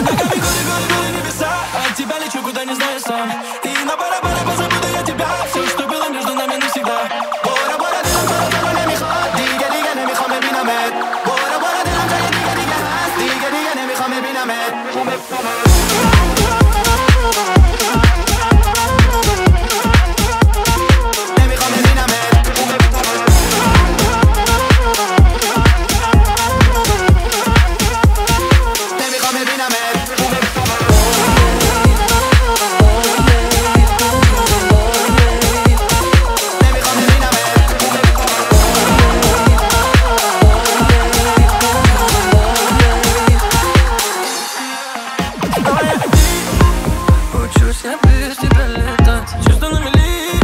Ногами горы небеса, от тебя лечу, куда не знаю сам. И на барабаны позабуду я тебя, все, что было между нами навсегда. Бора, бора, дилам, тора, тора, немихад, дига, дига, немихам, бинамет. Бора, бора, дилам, тора, диga, diga, hast, diga, diga, nemikham, binamet. Я без тебя летать, чувства на мели.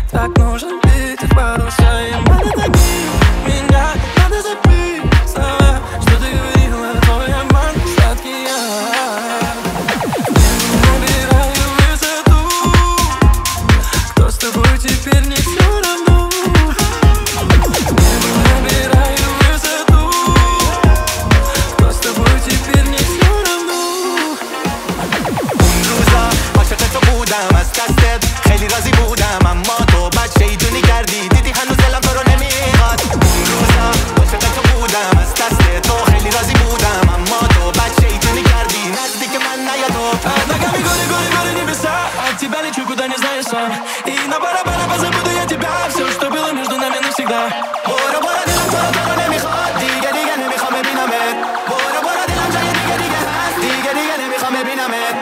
Так нужно бить в паруса. И надо такие, меня надо забыть. Слова, что ты говорила, твой обман сладкий я. Набираю высоту. Кто с тобой теперь не все равно. Набираю высоту. Кто с тобой теперь не все равно. بودم از دستت خیلی راضی بودم اما تو بد شیطونی کردی دیدی هنوز دلم تو رو نمیخواد اون روزا عاشق تو بودم از دست تو خیلی راضی بودم اما تو بد شیطونی کردی نزدیک من نیا تو Ногами горы небеса, от тебя лечу, куда не знаю сам. И на барабаны позабуду я тебя, все, что было между нами навсегда. Бора, бора, дилам, тора, тора, nemikhad, diga, diga, nemikham, binamet. Bora, bora, dilam, jay, diga, diga, hast, diga, diga, nemikham, binamet.